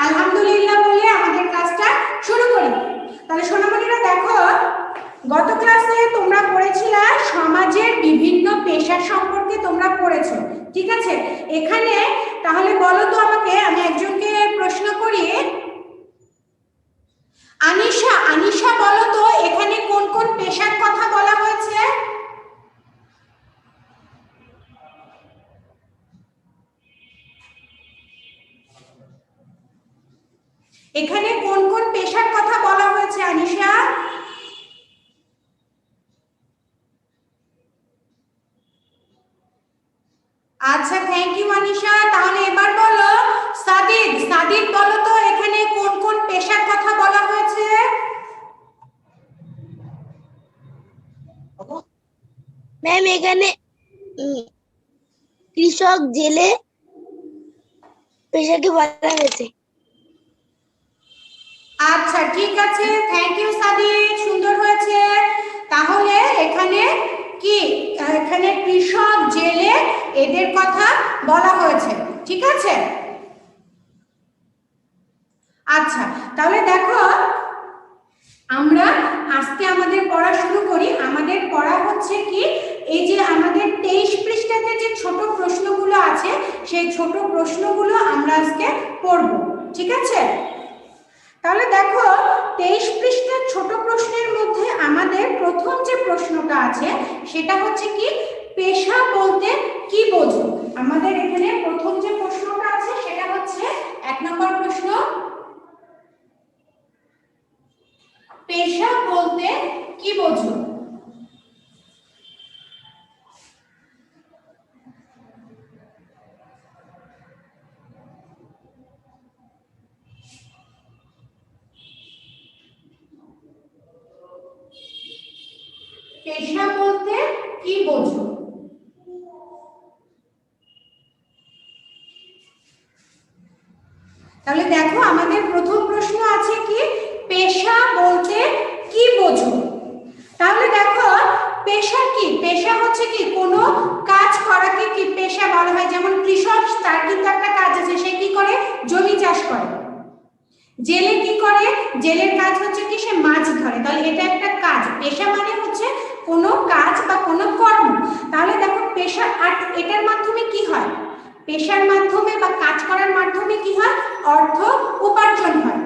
আলহামদুলিল্লাহ বলে আমাদের ক্লাসটা শুরু করি। তাহলে সোনামণিরা দেখো, গত ক্লাসে তোমরা পড়েছিলে সমাজের বিভিন্ন পেশা সম্পর্কে তোমরা পড়েছো, ঠিক আছে? এখানে তাহলে বলো তো আমাকে, আমি একজনকে প্রশ্ন করি। আনিশা বলো তো এখানে কোন কোন পেশার কথা বলা হয়েছে? এখানে কোন কোন পেশার কথা বলা হয়েছে আনিশা? আচ্ছা, থ্যাংক ইউ আনিশা। তাহলে এবার বলো সাদিদ বলো তো এখানে কোন কোন পেশার কথা বলা হয়েছে? ম্যাম এখানে কৃষক জেলে পেশাকে বলা হয়েছে। আচ্ছা ঠিক আছে, থ্যাংক ইউ সাদিদ, সুন্দর হয়েছে। তাহলে এখানে কি, এখানে কৃষক জেলে এদের কথা বলা হয়েছে, ঠিক আছে? আচ্ছা তাহলে দেখো, আমরা আজকে আমাদের পড়া শুরু করি। আমাদের পড়া হচ্ছে কি, এই যে আমাদের 23 পৃষ্ঠাতে যে ছোট প্রশ্নগুলো আছে সেই ছোট প্রশ্নগুলো আমরা আজকে পড়ব, ঠিক আছে? তাহলে দেখো 23 পৃষ্ঠার ছোট প্রশ্নের মধ্যে আমাদের প্রথম যে প্রশ্নটা আছে সেটা হচ্ছে কি, পেশা বলতে কি বোঝো? আমাদের এখানে প্রথম যে প্রশ্নটা আছে সেটা হচ্ছে 1 নম্বর প্রশ্ন, পেশা বলতে কি বোঝো? পেশা বলতে কি বোঝো? তাহলে দেখো আমাদের প্রথম প্রশ্ন আছে কি, পেশা বলতে কি বোঝো? তাহলে দেখো পেশা কি, পেশা হচ্ছে কি কোনো কাজ করাকে কি পেশা বলা হয়। যেমন কৃষক, তার কিন্তু একটা কাজ আছে, সে কি করে, জমি চাষ করে। জেলে কি করে, জেলের কাজ হচ্ছে কি সে মাছ ধরে। তাহলে এটা একটা কাজ, পেশা মানে হচ্ছে কোনো কাজ বা কোনো কর্ম। তাহলে দেখো পেশা, আর এটার মাধ্যমে কি হয়, পেশার মাধ্যমে বা কাজ করার মাধ্যমে কি হয়, অর্থ উপার্জন হয়।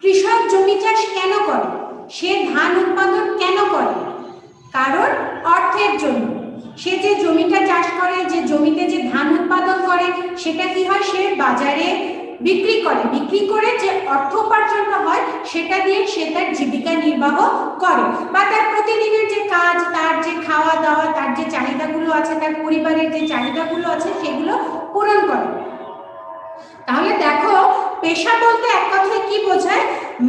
কৃষক জমি চাষ কেন করে, সে ধান উৎপাদন কেন করে? কারণ অর্থের জন্য। সে যে জমিটা চাষ করে, যে জমিতে যে ধান উৎপাদন করে, সেটা কি হয়, সে বাজারে বিক্রি করে, বিক্রি করে যে অর্থ উপার্জনটা হয় সেটা দিয়ে সে তার জীবিকা নির্বাহ করে, বা তার প্রতিদিনের যে কাজ, তার যে খাওয়া দাওয়া, তার যে চাহিদাগুলো আছে, তার পরিবারের যে চাহিদাগুলো আছে সেগুলো পূরণ করে। তাহলে দেখো পেশা বলতে এক কথায় কি বোঝায়,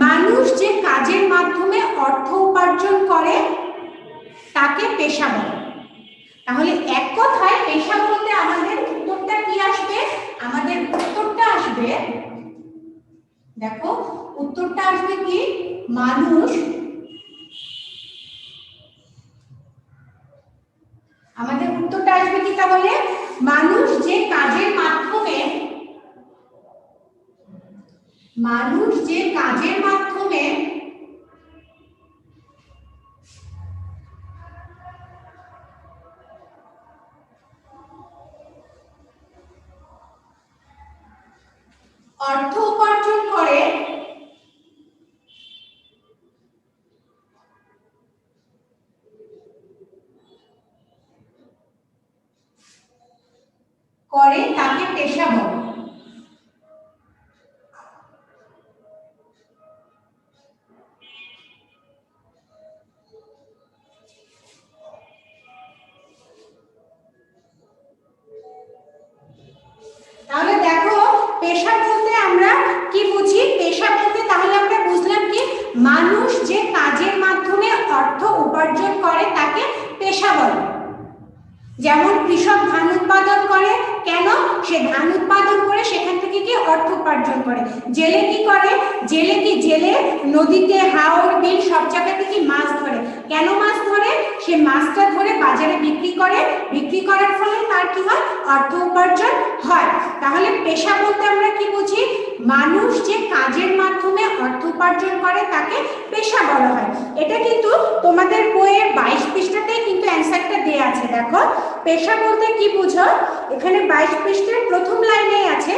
মানুষ যে কাজের মাধ্যমে অর্থ উপার্জন করে তাকে পেশা বলে। তাহলে এক কথায় পেশা বলতে আমাদের উত্তরটা কি আসবে, আমাদের উত্তরটা আসবে, দেখো উত্তরটা আসবে কি, মানুষ, আমাদের উত্তরটা আসবে কি, তাহলে মানুষ যে কাজের মাধ্যমে, মানুষ যে কাজের মাধ্যমে অর্থ উপার্জন করে তাকে পেশা বলে। তাহলে দেখো পেশা বলতে আমরা কি বুঝি, পেশা বলতে তাহলে আমরা বুঝলাম কি, মানুষ যে কাজের মাধ্যমে অর্থ উপার্জন করে তাকে পেশা বলে। যেমন কৃষক ধান উৎপাদন করে, কেন, সে ধান উৎপাদন করে সেখান থেকে কি অর্থ উপার্জন উপার্জন করে। জেলে কি করে? জেলে নদীতে, হাওর, বিল সব জায়গাতে কি মাছ ধরে। কেন মাছ ধরে? সে মাছটা ধরে বাজারে বিক্রি করে, বিক্রি করার ফলে তার কি হয়? অর্থ উপার্জন হয়। তাহলে পেশা বলতে আমরা কি বুঝি? মানুষ যে কাজের মাধ্যমে অর্থ উপার্জন করে তাকে পেশা বলা হয়। এটা কিন্তু তোমাদের বইয়ের 22 পৃষ্ঠাতেই কিন্তু অ্যানসারটা দেয়া আছে। দেখো, পেশা বলতে কি বুঝো? এখানে 22 পৃষ্ঠার প্রথম লাইনেই আছে,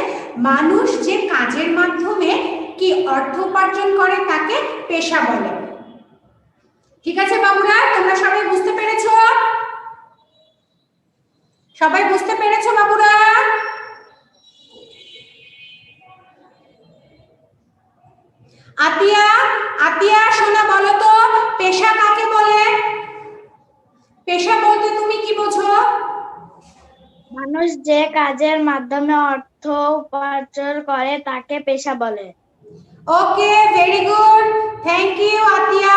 মানুষ যে কাজের মাধ্যমে কি অর্থ উপার্জন করে তাকে পেশা বলে। ঠিক আছে বাবুরা, তোমরা সবাই বুঝতে পেরেছো? সবাই বুঝতে পেরেছো বাবুরা? আতিয়া, আতিয়া সোনা বলো তো, পেশা কাকে বলে? পেশা বলতে তুমি কি বোঝো? মানুষ যে কাজের মাধ্যমে অর্থ উপার্জন করে তাকে পেশা বলে। Okay, very good, thank you Atiya.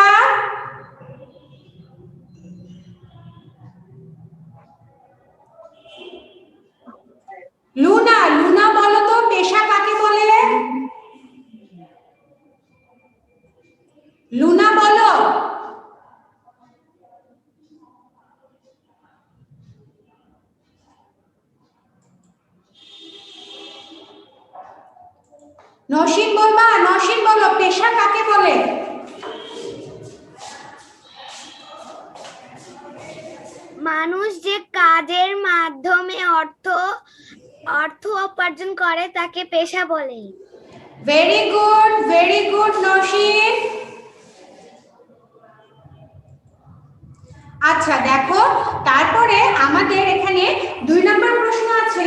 Luna, Luna বলো তো, পেশা কাকে বলে? লুনা বলো। নসীন বলবা, নসীন বলো, পেশা কাকে বলে? মানুষ যে কাজের মাধ্যমে অর্থ উপার্জন করে তাকে পেশা বলে। Very good Nasin. আচ্ছা দেখো, তারপরে আমাদের এখানে 2 নম্বর প্রশ্ন আছে।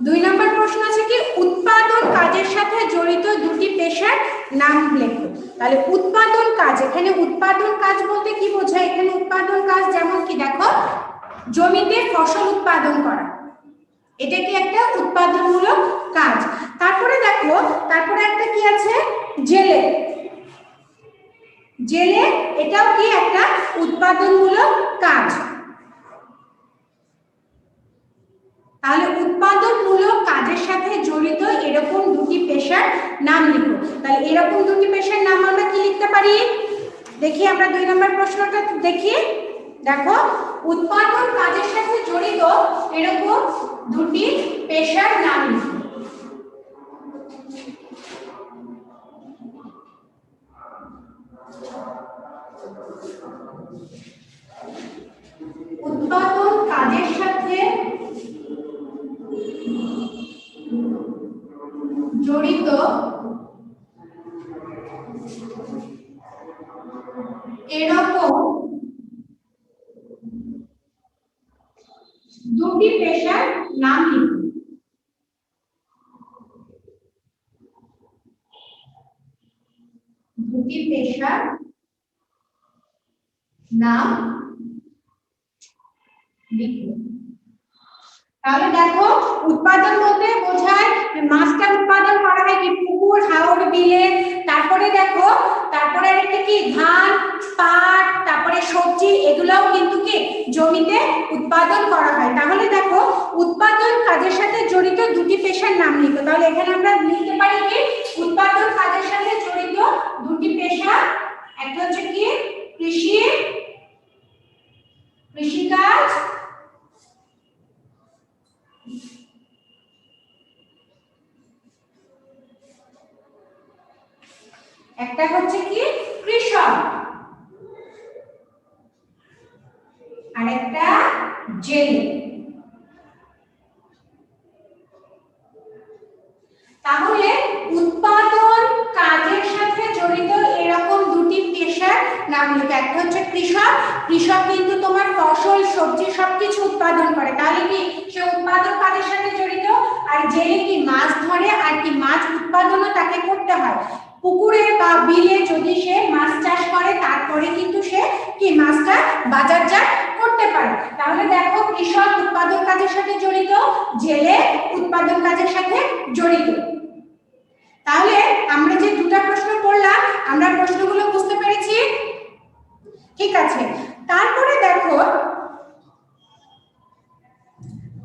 2 নম্বর প্রশ্ন আছে কি, উৎপাদন কাজের সাথে জড়িত দুটি পেশার নাম লেখো। তাহলে উৎপাদন কাজ, এখানে উৎপাদন কাজ বলতে কি বোঝায়? এখানে উৎপাদন কাজ যেমন কি, দেখো, জমিতে ফসল উৎপাদন করা, এটা কি একটা উৎপাদনমূলক কাজ। তারপরে দেখো, তারপরে একটা কি আছে, জেলে। জেলে এটাও কি একটা উৎপাদনমূলক কাজ। তাহলে উৎপাদনমূলক কাজের সাথে জড়িত এরকম দুটি পেশার নাম লিখো। তাহলে এরকম দুটি পেশার নাম আমরা কি লিখতে পারি? দেখি আমরা 2 নম্বর প্রশ্নটা দেখি। দেখো, উৎপাদন কাজের সাথে জড়িত এরকম দুটি পেশার নাম লিখো। উৎপাদন কাজের সাথে জড়িত এরকম দুটি পেশার নাম লিখুন। দুটি পেশার নাম লিখুন। তাহলে দেখো, উৎপাদন বলতে বোঝায় মাছটা উৎপাদন করা হয় কি পুকুর, হাওর, বিলে। তারপরে দেখো, তারপরে একটা কি ধান, পাট, তারপরে সবজি, এগুলাও কিন্তু কি জমিতে উৎপাদন করা হয়। তাহলে দেখো, উৎপাদন কাজের সাথে জড়িত দুটি পেশার নাম লিখো। তাহলে এখানে আমরা লিখতে পারি কি, উৎপাদন কাজের সাথে জড়িত দুটি পেশা, একটা হচ্ছে কি কৃষি, কৃষিকাজ, একটা হচ্ছে কি কৃষক, আর একটা জেলে। তাহলে উৎপাদন কাজের সাথে জড়িত এরকম দুটি পেশার নাম লিখো। একটা হচ্ছে কৃষক, কৃষক কিন্তু তোমার ফসল, সবজি সবকিছু উৎপাদন করে, তাহলে কি সে উৎপাদন কাজের সাথে জড়িত। আর জেলে কি মাছ ধরে, আর কি মাছ উৎপাদনও তাকে করতে হয়। পুকুরে বা বিলে যদি সে মাছ চাষ করে, তারপরে কিন্তু সে কি মাছটা বাজারজাত করতে পারে। তাহলে দেখো, কৃষক উৎপাদন কাজের সাথে জড়িত, জেলে উৎপাদন কাজের সাথে জড়িত। তাহলে আমরা যে দুটো প্রশ্ন পড়লাম, আমরা প্রশ্নগুলো বুঝতে পেরেছি? ঠিক আছে। তারপরে দেখো,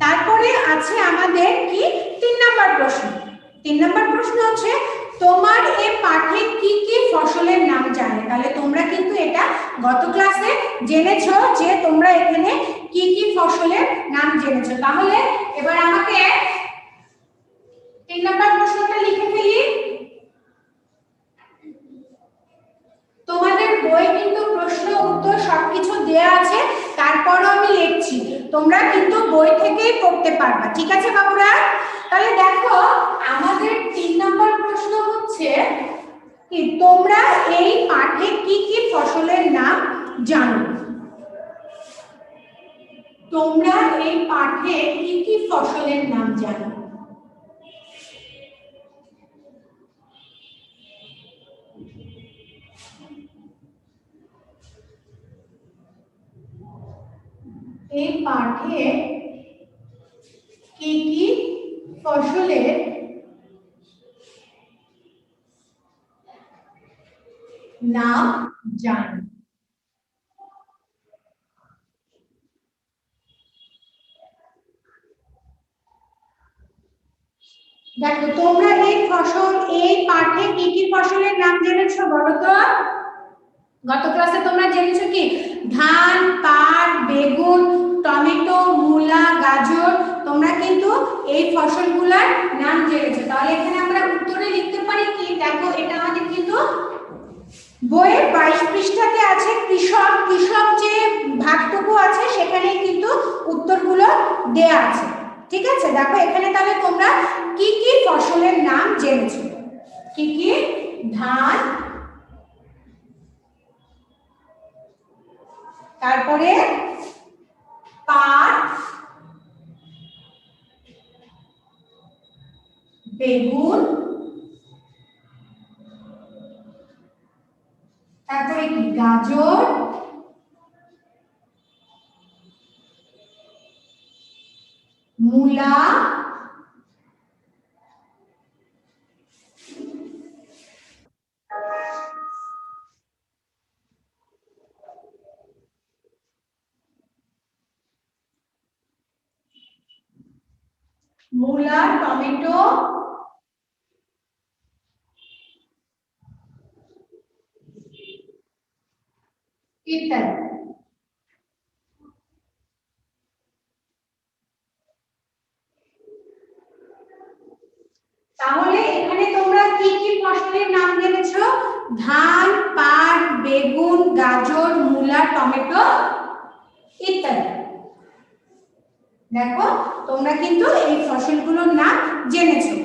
তারপরে আছে আমাদের কি 3 নম্বর নম্বর প্রশ্ন হচ্ছে তোমার এই পাঠে কি কি ফসলের নাম জানে। তাহলে তোমরা কিন্তু এটা গত ক্লাসে জেনেছো যে তোমরা এখানে কি কি ফসলের নাম জেনেছো। তাহলে এবার আমাকে 3 নম্বর প্রশ্নটা লিখে ফেলি। তোমাদের বই কিন্তু প্রশ্ন উত্তর সবকিছু দেয়া আছে, তারপরও আমি লিখছি, তোমরা কিন্তু বই থেকেই পড়তে পারবা, ঠিক আছে বাবুরা? তাহলে দেখো আমাদের 3 নম্বর প্রশ্ন হচ্ছে কি তোমরা এই পাঠে কি কি ফসলের নাম জানো। তোমরা এই পাঠে কি কি ফসলের নাম জানো। এই পাঠে কি কি ফসলের নাম জানো। দেখো তোমরা এই পাঠে কি কি ফসলের নাম জেনেছো বলো তো। গত ক্লাসে তোমরা জেনেছো কি ধান, পাট, বেগুন, টমেটো, মূলা, গাজর, তোমরা কিন্তু এই ফসলগুলোর নাম জেনেছো। তাহলে এখানে আমরা উত্তরে লিখতে পারি কি, দেখো এটা আমাদের কিন্তু বইয়ের 22 পৃষ্ঠাতে আছে, কৃষক কৃষক যে ভাগটুকু আছে সেখানেই কিন্তু উত্তরগুলো দেয়া আছে, ঠিক আছে? দেখো এখানে তাহলে তোমরা কি কি ফসলের নাম জেনেছো। কি কি? ধান, তারপরে পাট, বেগুন, তারপরে কি গাজর, মূলা, টমেটো, ইত্যাদি। তাহলে এখানে তোমরা কি কি ফসলের নাম জেনেছো? ধান, পাট, বেগুন, গাজর, মূলা, টমেটো ইত্যাদি। দেখো তোমরা কিন্তু এই ফসলগুলোর নাম জেনেছো।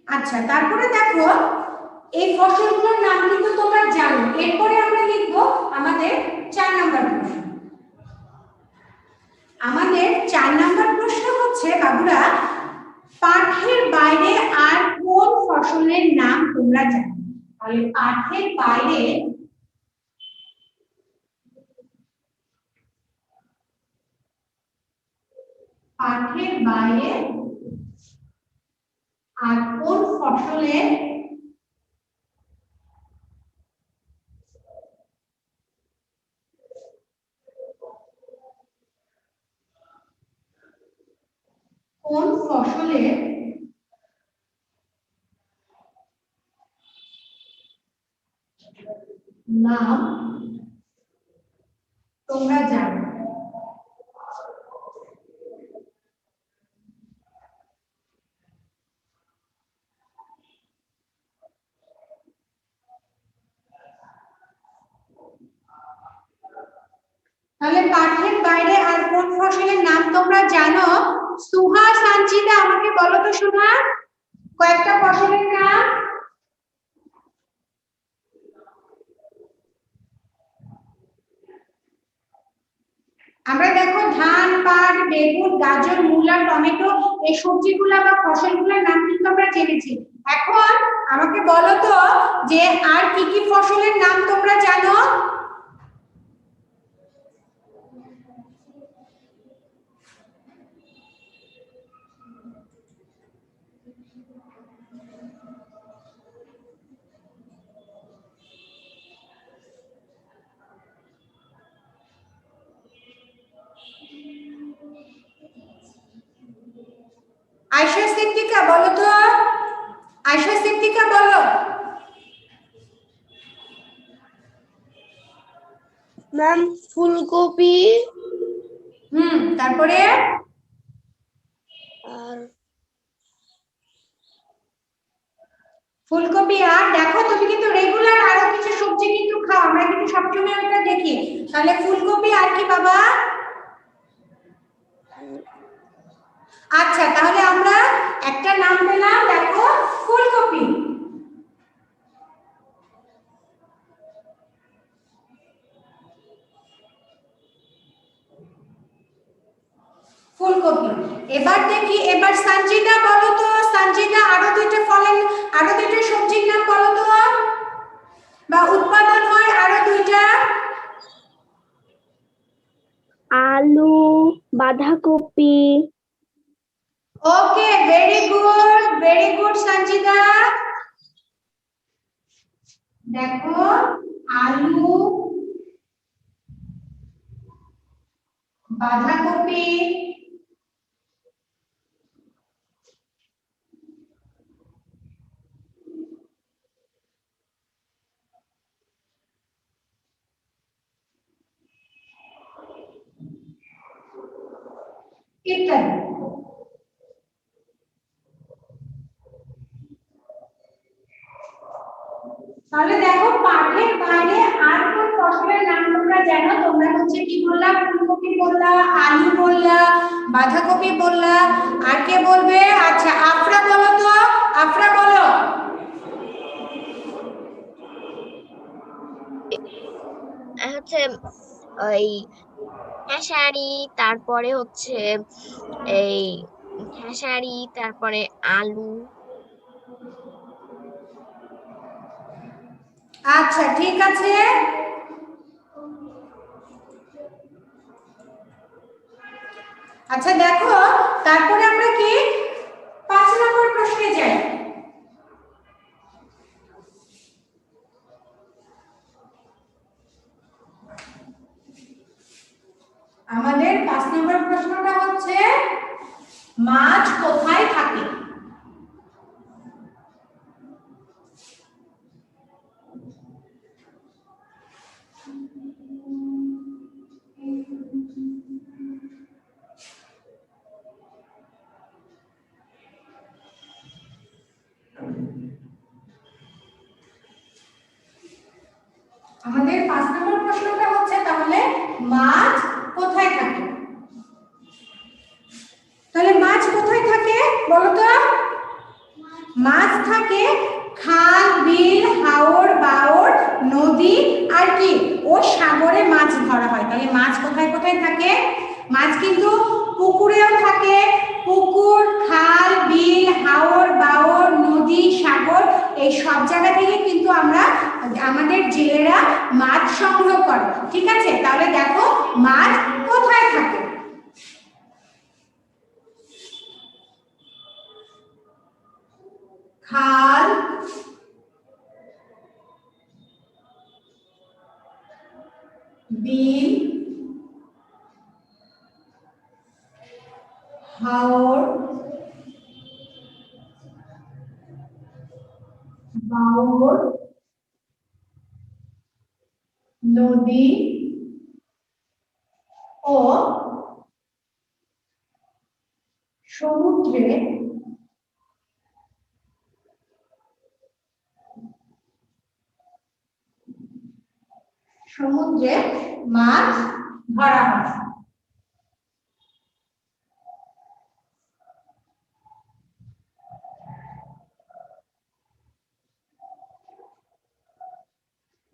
আচ্ছা, তারপরে দেখো এই ফসলগুলোর নাম কিন্তু তোমরা জানো। এরপরে আমরা লিখব আমাদের 4 নম্বর প্রশ্ন। আমাদের 4 নম্বর প্রশ্ন হচ্ছে বাবুরা পাঠের বাইরে আর কোন ফসলের নাম তোমরা জানো। তাহলে পাঠের বাইরে আর কোন ফসলের নাম তোমরা জানো। তাহলে পাঠের বাইরে আর কোন ফসলের নাম তোমরা জানো? সুহা, সানজিদা আমাকে বলো তো সুহা কয়েকটা ফসলের নাম। আমরা দেখো ধান, পাট, বেগুন, গাজর, মূলা, টমেটো এই সবজিগুলা বা ফসলগুলোর নাম কিন্তু আমরা জেনেছি। এখন আমাকে বলো তো যে আর কি কি ফসলের নাম তোমরা জানো? আয়শা সিদ্দিকা বলো তো, আয়শা সিদ্দিকা বলো। ম্যাম ফুলকপি তারপরে আর ফুলকপি। আর দেখো তুমি কিন্তু রেগুলার আরো কিছু সবজি কিন্তু খাও, আমরা কিন্তু সবসময় ওটা দেখি। তাহলে ফুলকপি আর কি বাবা? আচ্ছা, তাহলে আমরা একটা নাম পেলাম, দেখো ফুলকপি। ফুলকপি। এবার দেখি, এবার সঞ্জিদা বলো তো, সঞ্জিদা আরো দুইটা ফলের, আরো দুইটা সবজির নাম বলো তো, বা উৎপাদন হয় আরো দুইটা। আলু, বাঁধাকপি। ওকে, ভেরি গুড সঞ্জিদা। দেখো আলু, বাঁধাকপি, ইত্যাদি। তাহলে দেখো পাঠের বাইরে আর কোন ফসলের নাম তোমরা জানো? তোমরা হচ্ছে কি বললা? ফুলকপি বললা, আলু বললা, বাঁধাকপি বললা, আর কে বলবে? আচ্ছা আফরা বলো তো, আফরা বলো। হচ্ছে ওই খেসারি, তারপরে হচ্ছে এই খেসারি, তারপরে আলু। আচ্ছা ঠিক আছে। আচ্ছা দেখো, তারপরে আমরা কি 5 নম্বর প্রশ্নে যাই। আমাদের 5 নম্বর প্রশ্নটা হচ্ছে মাছ কোথায় থাকে? আমাদের 5 নম্বর প্রশ্নটা হচ্ছে তাহলে মাছ কোথায় থাকে? তাহলে মাছ কোথায় থাকে বলো তো? মাছ থাকে খাল, বিল, হাওর, বাওর, নদী আর কি ও সাগরে মাছ ধরা হয়। তাহলে মাছ কোথায় কোথায় থাকে? মাছ কিন্তু পুকুরেও থাকে, পুকুর, খাল, বিল, হাওর, বাওর, নদী, সাগর, এই সব জায়গা থেকে কিন্তু আমরা, আমাদের জেলেরা মাছ সংগ্রহ করে। ঠিক আছে, তাহলে দেখো মাছ কোথায় থাকে? খাল, বিল, হাওর, বাওর, নদী ও সমুদ্রে সমুদ্রে মাছ ধরা হয়।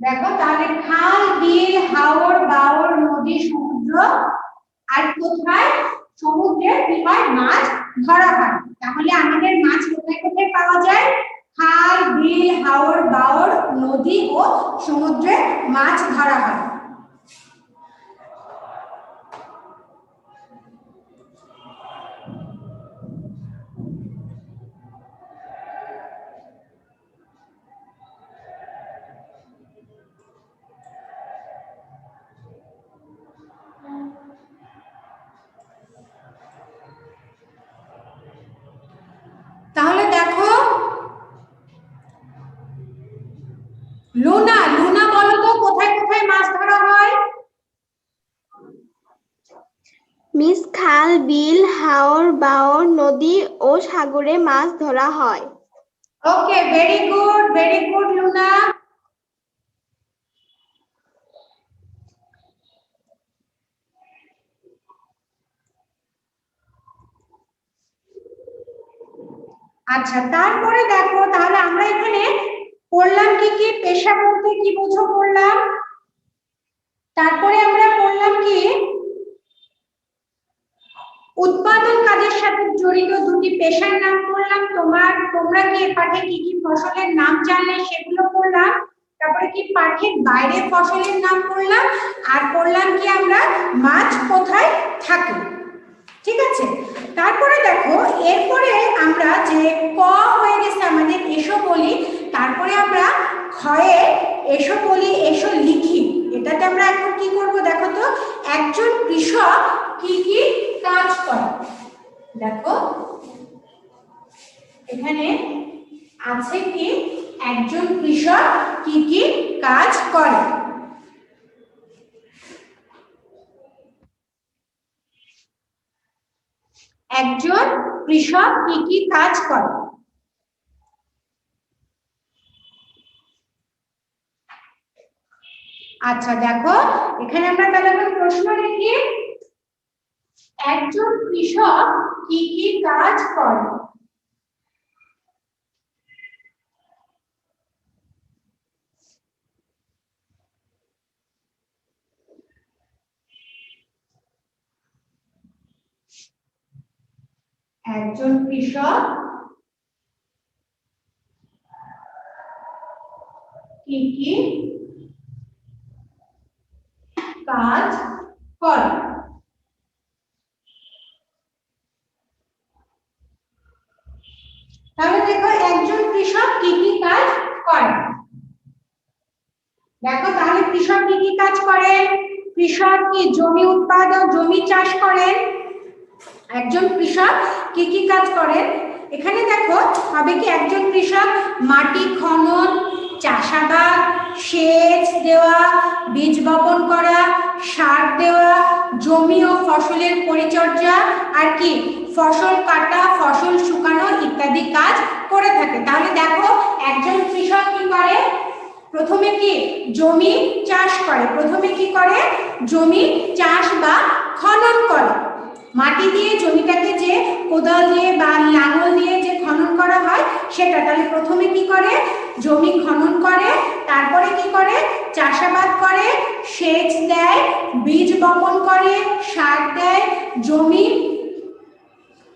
দেখো তাহলে খাল, বিল, হাওর, বাওর, নদী, সমুদ্র আর কোথায়? সমুদ্রে কি হয়? মাছ ধরা হয়। তাহলে আমাদের মাছ কোথায় কোথায় পাওয়া যায়? খাল, বিল, হাওর, বাওর, নদী ও সমুদ্রে মাছ ধরা হয়। লুনা, লুনা বলো তো কোথায় কোথায় মাছ ধরা হয়? মিস, খাল, বিল, হাওর, বাওর, নদী ও সাগরে মাছ ধরা হয়। ওকে, ভেরি গুড লুনা। আচ্ছা, তারপরে দেখো তাহলে আমরা এখানে পড়লাম কি কি, পেশা বলতে কি বোঝো পড়লাম, তারপরে আমরা পড়লাম কি উৎপাদন কাজের সাথে জড়িত দুটি পেশার নাম পড়লাম। তোমরা কি পাঠে কি কি ফসলের নাম জানলে সেগুলো পড়লাম। তারপরে কি পাঠের বাইরে ফসলের নাম পড়লাম, আর পড়লাম কি আমরা মাছ কোথায় থাকে। ঠিক আছে, তারপরে দেখো এরপরে আমরা যে ক হয়ে গেছে আমাদের এসো বলি, তারপরে আমরা ক্ষয়ে এসো বলি এসো লিখি। এটাতে আমরা এখন কি করব দেখো তো, একজন কৃষক কি কি কাজ করে। দেখো এখানে আছে কি একজন কৃষক কি কি কাজ করে। একজন কৃষক কি কি কাজ করে। আচ্ছা দেখো এখানে আমরা তাহলে একটা প্রশ্ন লিখি, একজন কৃষক কি কি কাজ করে। একজন কৃষক কি কি কাজ করে। তাহলে দেখো একজন কৃষক কি কি কাজ করে। দেখো তাহলে কৃষক কি কি কাজ করেন, কৃষক কি জমি উৎপাদন জমি চাষ করেন। একজন কৃষক কি কি কাজ করেন, এখানে দেখো হবে কি একজন কৃষক মাটি খনন, চাষাবাদ, সেচ দেওয়া, বীজ বপন করা, সার দেওয়া, জমি ও ফসলের পরিচর্যা, আর কি ফসল কাটা, ফসল শুকানো ইত্যাদি কাজ করে থাকে। তাহলে দেখো একজন কৃষক কি করে, প্রথমে কি জমি চাষ করে, প্রথমে কি করে জমি চাষ বা খনন করে, মাটি দিয়ে জমিটাকে যে কোদাল দিয়ে বা লাঙল দিয়ে যে খনন করা হয় সেটা। তাহলে প্রথমে কি করে জমি খনন করে, তারপরে কি করে চাষাবাদ করে, সেচ দেয়, বীজ বপন করে, সার দেয়, জমি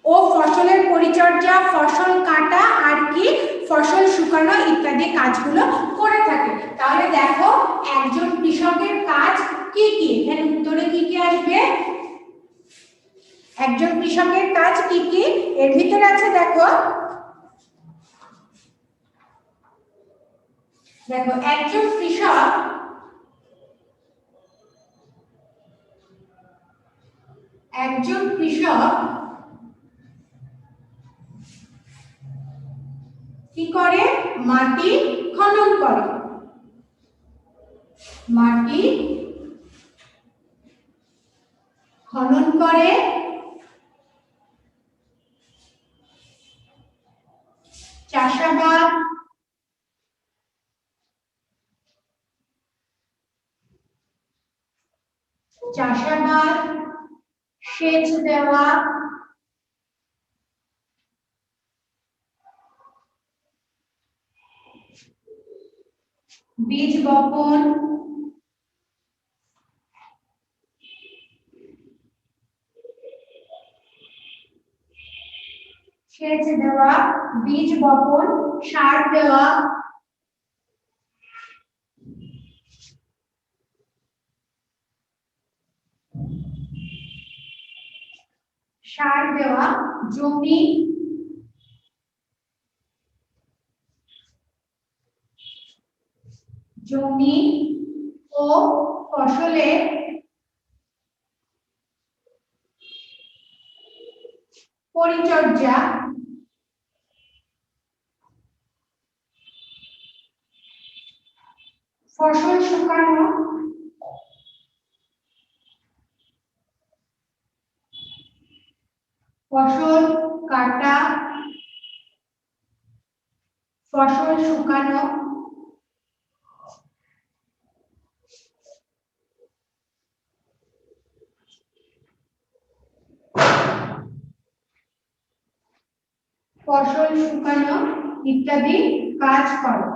ও ফসলের পরিচর্যা, ফসল কাটা, আর কি ফসল শুকানো ইত্যাদি কাজগুলো করে থাকে। তাহলে দেখো একজন কৃষকের কাজ কি কি, এখানে উত্তরে কি কি আসবে, একজন কৃষকের কাজ কি কি, এর ভিতরে আছে দেখো দেখো একজন কৃষক কি করে মাটি খনন করে, মাটি খনন করে, চাষাবাদ, সেচ দেওয়া, বীজ বপন, সেচ দেওয়া, বীজ বপন, সার দেওয়া, জমি ও ফসলের পরিচর্যা, ফসল কাটা, ফসল শুকানো, ফসল শুকানো ইত্যাদি কাজ করো।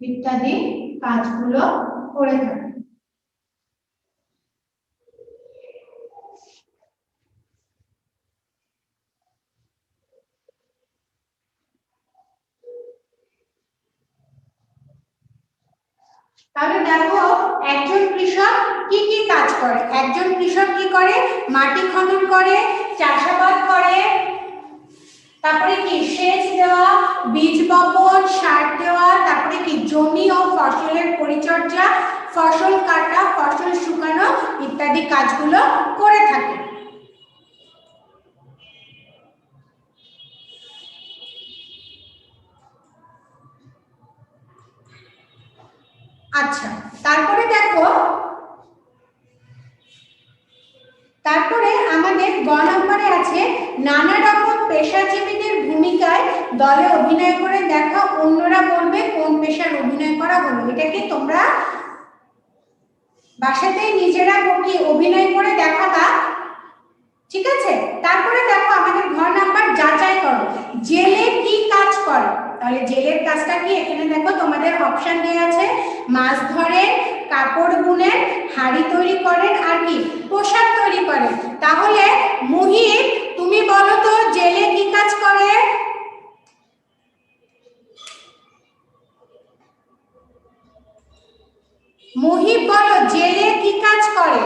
ইত্যাদি কাজগুলো করে থাকে। তাহলে দেখো একজন কৃষক কি কি কাজ করে। একজন কৃষক কি করে? মাটি খনন করে, চাষাবাদ করে, তারপরে কি সেচ দেওয়া, বীজ বপন, সার দেওয়া, তারপরে কি জমি ও ফসলের পরিচর্যা, ফসল কাটা, ফসল শুকানো ইত্যাদি কাজগুলো করে থাকে। আচ্ছা, তারপরে দেখো, তারপরে আমাদের গ নম্বরে আছে নানা রকম পেশাজীবীদের ভূমিকায় দলে অভিনয় করে দেখা, অন্যরা বলবে কোন পেশার অভিনয় করা হলো। এটাকে তোমরা বাসাতেই নিজেরা কি অভিনয় করে দেখাবা, ঠিক আছে। তারপরে দেখো আমাদের ঘ নাম্বার যাচাই করো, জেলে কি কাজ করে। তাহলে জেলের কাজটা কি? এখানে দেখো তোমাদের অপশন দেওয়া আছে, মাছ ধরেন, কাপড় বুনেন, হাড়ি তৈরি করেন, আর কি পোশাক তৈরি করেন। তাহলে মুহিত তুমি বলো তো জেলে কি কাজ করে? মুহিত বলো জেলে কি কাজ করে?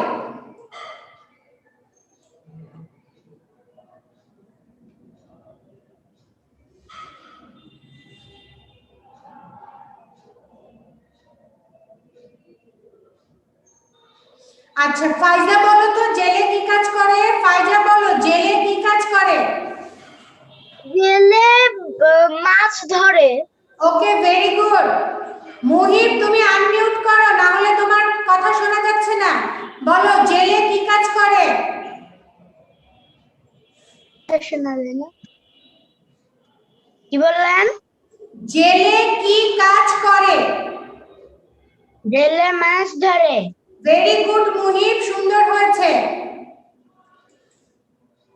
আচ্ছা, ফাইজা বলো তো জেলে কি কাজ করে? ফাইজা বলো জেলে কি কাজ করে? জেলে মাছ ধরে। ওকে, ভেরি গুড। মুহিব তুমি আনমিউট করো, না হলে তোমার কথা শোনা যাচ্ছে না। বলো জেলে কি কাজ করে? কি বললেন? জেলে কি কাজ করে? জেলে মাছ ধরে। ভেরি গুড মুহিব, সুন্দর হয়েছে।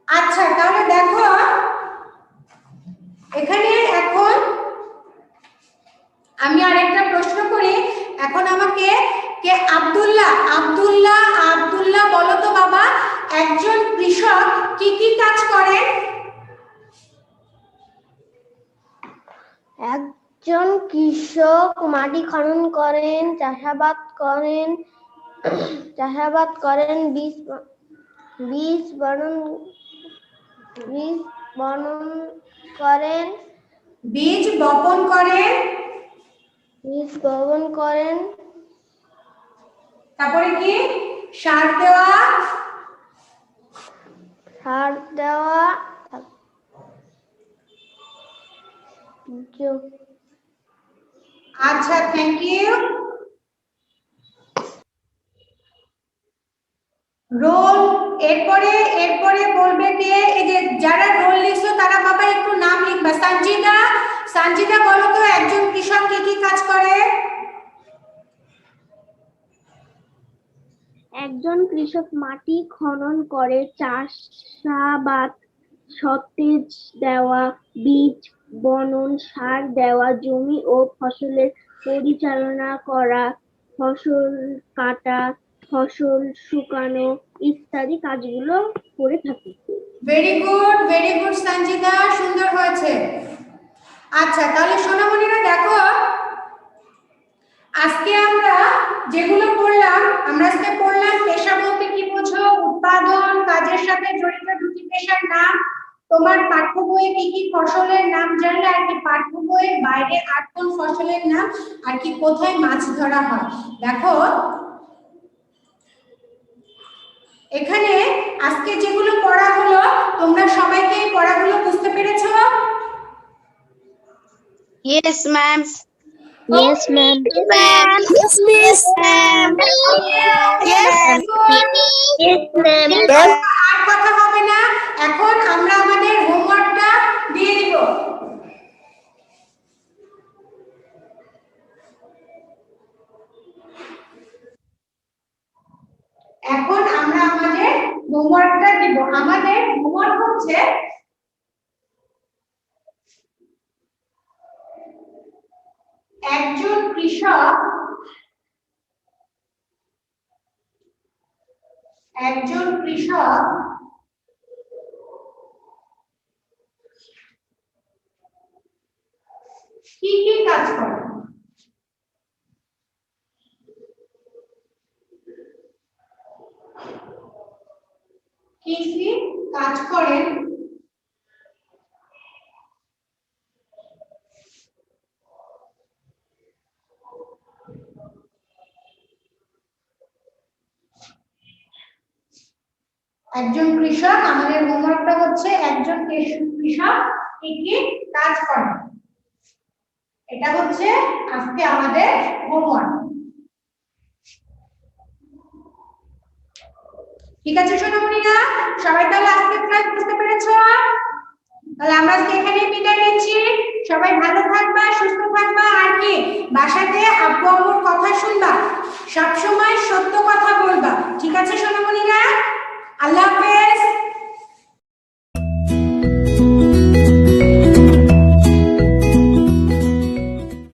আচ্ছা, তাহলে দেখো এখানে এখন আমি আরেকটা প্রশ্ন করি। এখন আমাকে কে আব্দুল্লাহ আব্দুল্লাহ আব্দুল্লাহ বলো তো বাবা, একজন কৃষক কি কি কাজ করে? একজন কৃষক মাটি খনন করেন, চাষাবাদ করেন, বীজ বপন করেন, বীজ বপন করেন, তারপরে কি সার দেওয়া, আচ্ছা, থ্যাংক ইউ। রোল, এরপরে বলবে কে? এই যে যারা রোল লিখছো তারা বাবা একটু নাম লিখবা। সঞ্জিদা বলো তো একজন কৃষক কি কি কাজ করে? একজন কৃষক মাটি খনন করে, চাষাবাদ, সতেজ দেওয়া, বীজ বপন, সার দেওয়া, জমি ও ফসলের পরিচালনা করা, ফসল কাটা, ফসল শুকানো ইত্যাদি কাজগুলো করে থাকে। ভেরি গুড সঞ্জিদা, সুন্দর হয়েছে। আচ্ছা, তাহলে সোনামণিরা দেখো আজকে আমরা যেগুলো পড়লাম, আজকে পড়লাম পেশা বলতে কি বোঝো, উৎপাদন কাজের সাথে জড়িত দুটি পেশার নাম, তোমার পাঠ্য বইয়ে কি কি ফসলের নাম জানলে, আর কি পাঠ্য বইয়ের বাইরে আর কোন ফসলের নাম, আর কি কোথায় মাছ ধরা হয়। দেখো এখানে আজকে যেগুলো পড়া হলো তোমরা সবাইকে এই পড়াগুলো বুঝতে পেরেছো? Yes ma'am. Yes, ma'am. Yes, miss. Yes, Yes, ma'am. আর কথা হবে না, এখন আমরা আমাদের হোমওয়ার্কটা দিয়ে দিব। এখন আমরা আমাদের হোমওয়ার্কটা দিব। আমাদের হোমওয়ার্ক হচ্ছে একজন কৃষক কি কি কাজ করে? কি কি কাজ করেন একজন কৃষক? আমাদের হোমওয়ার্কটা হচ্ছে একজন কৃষক কি কি কাজ করে, এটা হচ্ছে আজকে আমাদের হোমওয়ার্ক। ঠিক আছে সোনামণিরা, সবাই তাহলে আজকে ক্লাস বুঝতে পেরেছো? তাহলে আমরা আজকে এখানেই বিদায় নিচ্ছি। সবাই ভালো থাকবা, সুস্থ থাকবা, আর কি বাসাতে আব্বু আম্মুর কথা শুনবা, সব সময় সত্য কথা বলবা। ঠিক আছে সোনামণিরা, আল্লাহ হাফেজ।